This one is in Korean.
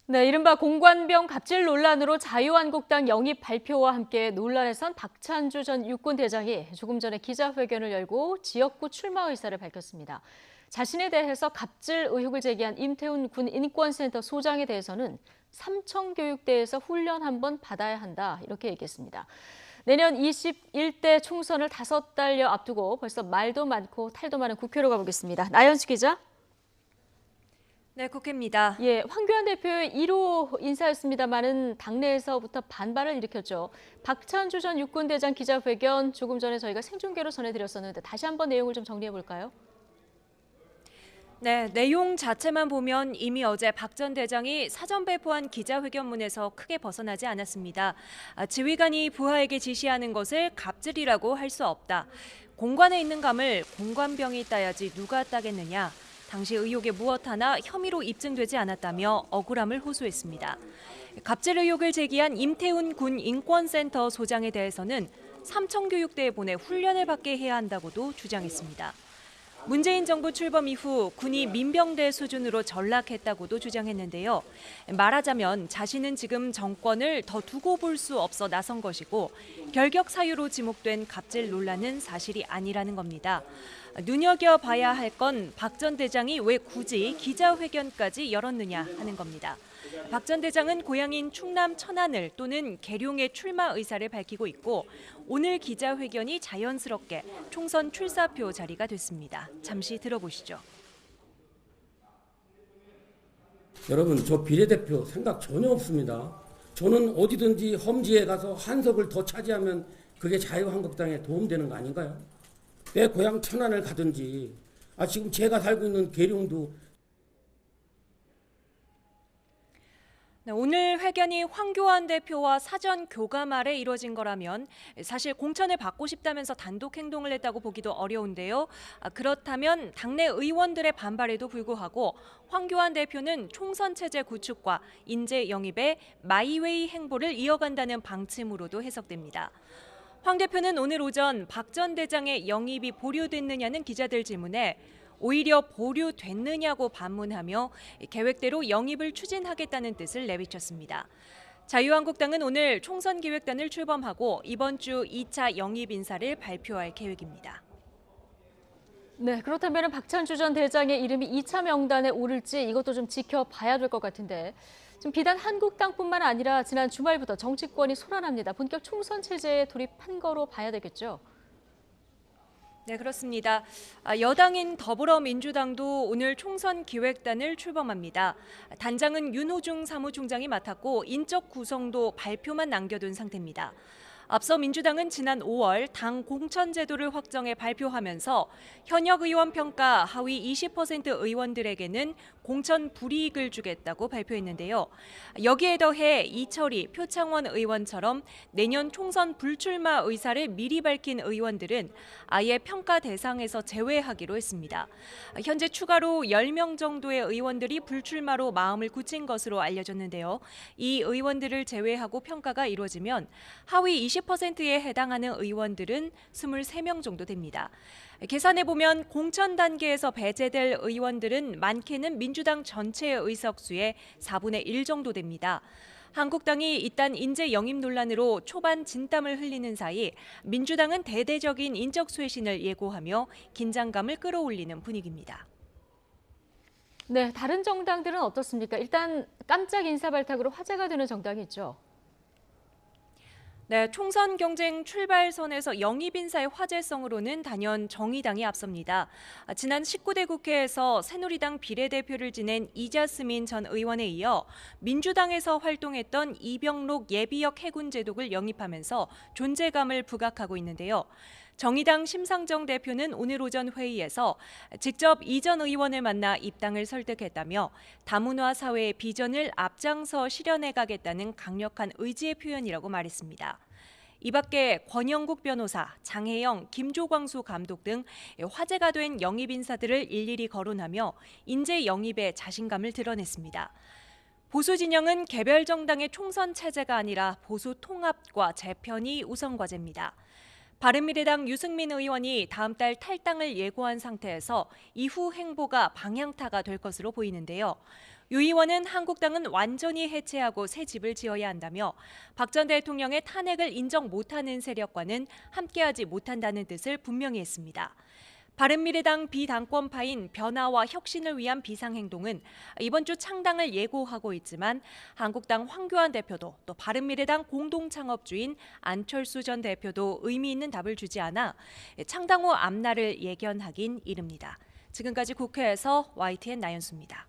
네, 이른바 공관병 갑질 논란으로 자유한국당 영입 발표와 함께 논란에 선 박찬주 전 육군대장이 조금 전에 기자회견을 열고 지역구 출마 의사를 밝혔습니다. 자신에 대해서 갑질 의혹을 제기한 임태훈 군 인권센터 소장에 대해서는 삼청교육대에서 훈련 한번 받아야 한다, 이렇게 얘기했습니다. 내년 21대 총선을 5달여 앞두고 벌써 말도 많고 탈도 많은 국회로 가보겠습니다. 나연수 기자. 네, 국회입니다. 예, 황교안 대표의 1호 인사였습니다만은 당내에서부터 반발을 일으켰죠. 박찬주 전 육군대장 기자회견 조금 전에 저희가 생중계로 전해드렸었는데 다시 한번 내용을 좀 정리해 볼까요? 네, 내용 자체만 보면 이미 어제 박 전 대장이 사전 배포한 기자회견문에서 크게 벗어나지 않았습니다. 지휘관이 부하에게 지시하는 것을 갑질이라고 할 수 없다. 공관에 있는 감을 공관병이 따야지 누가 따겠느냐. 당시 의혹에 무엇 하나 혐의로 입증되지 않았다며 억울함을 호소했습니다. 갑질 의혹을 제기한 임태훈 군 인권센터 소장에 대해서는 삼청교육대에 보내 훈련을 받게 해야 한다고도 주장했습니다. 문재인 정부 출범 이후 군이 민병대 수준으로 전락했다고도 주장했는데요. 말하자면 자신은 지금 정권을 더 두고 볼 수 없어 나선 것이고 결격 사유로 지목된 갑질 논란은 사실이 아니라는 겁니다. 눈여겨봐야 할 건 박 전 대장이 왜 굳이 기자회견까지 열었느냐 하는 겁니다. 박 전 대장은 고향인 충남 천안을 또는 계룡의 출마 의사를 밝히고 있고 오늘 기자회견이 자연스럽게 총선 출사표 자리가 됐습니다. 잠시 들어보시죠. 여러분, 저 비례대표 생각 전혀 없습니다. 저는 어디든지 험지에 가서 한석을 더 차지하면 그게 자유한국당에 도움되는 거 아닌가요? 내 고향 천안을 가든지 지금 제가 살고 있는 계룡도. 네, 오늘 회견이 황교안 대표와 사전 교감 아래 이뤄진 거라면 사실 공천을 받고 싶다면서 단독 행동을 했다고 보기도 어려운데요. 그렇다면 당내 의원들의 반발에도 불구하고 황교안 대표는 총선 체제 구축과 인재 영입의 마이웨이 행보를 이어간다는 방침으로도 해석됩니다. 황 대표는 오늘 오전 박 전 대장의 영입이 보류됐느냐는 기자들 질문에 오히려 보류됐느냐고 반문하며 계획대로 영입을 추진하겠다는 뜻을 내비쳤습니다. 자유한국당은 오늘 총선기획단을 출범하고 이번 주 2차 영입 인사를 발표할 계획입니다. 네, 그렇다면 박찬주 전 대장의 이름이 2차 명단에 오를지 이것도 좀 지켜봐야 될 것 같은데 지금 비단 한국당뿐만 아니라 지난 주말부터 정치권이 소란합니다. 본격 총선 체제에 돌입한 거로 봐야 되겠죠? 네, 그렇습니다. 여당인 더불어민주당도 오늘 총선 기획단을 출범합니다. 단장은 윤호중 사무총장이 맡았고 인적 구성도 발표만 남겨둔 상태입니다. 앞서 민주당은 지난 5월 당 공천 제도를 확정해 발표하면서 현역 의원 평가 하위 20% 의원들에게는 공천 불이익을 주겠다고 발표했는데요. 여기에 더해 이철희, 표창원 의원처럼 내년 총선 불출마 의사를 미리 밝힌 의원들은 아예 평가 대상에서 제외하기로 했습니다. 현재 추가로 10명 정도의 의원들이 불출마로 마음을 굳힌 것으로 알려졌는데요. 이 의원들을 제외하고 평가가 이루어지면 하위 20%에 해당하는 의원들은 23명 정도 됩니다. 계산해보면 공천 단계에서 배제될 의원들은 많게는 민주당 전체의 의석수의 4분의 1 정도 됩니다. 한국당이 이딴 인재 영입 논란으로 초반 진땀을 흘리는 사이 민주당은 대대적인 인적 쇄신을 예고하며 긴장감을 끌어올리는 분위기입니다. 네, 다른 정당들은 어떻습니까? 일단 깜짝 인사 발탁으로 화제가 되는 정당이 있죠. 네, 총선 경쟁 출발선에서 영입 인사의 화제성으로는 단연 정의당이 앞섭니다. 지난 19대 국회에서 새누리당 비례대표를 지낸 이자스민 전 의원에 이어 민주당에서 활동했던 이병록 예비역 해군제독을 영입하면서 존재감을 부각하고 있는데요. 정의당 심상정 대표는 오늘 오전 회의에서 직접 이 전 의원을 만나 입당을 설득했다며 다문화 사회의 비전을 앞장서 실현해 가겠다는 강력한 의지의 표현이라고 말했습니다. 이 밖에 권영국 변호사, 장혜영, 김조광수 감독 등 화제가 된 영입 인사들을 일일이 거론하며 인재 영입에 자신감을 드러냈습니다. 보수 진영은 개별 정당의 총선 체제가 아니라 보수 통합과 재편이 우선 과제입니다. 바른미래당 유승민 의원이 다음 달 탈당을 예고한 상태에서 이후 행보가 방향타가 될 것으로 보이는데요. 유 의원은 한국당은 완전히 해체하고 새 집을 지어야 한다며 박 전 대통령의 탄핵을 인정 못하는 세력과는 함께하지 못한다는 뜻을 분명히 했습니다. 바른미래당 비당권파인 변화와 혁신을 위한 비상행동은 이번 주 창당을 예고하고 있지만 한국당 황교안 대표도 또 바른미래당 공동창업주인 안철수 전 대표도 의미 있는 답을 주지 않아 창당 후 앞날을 예견하긴 이릅니다. 지금까지 국회에서 YTN 나연수입니다.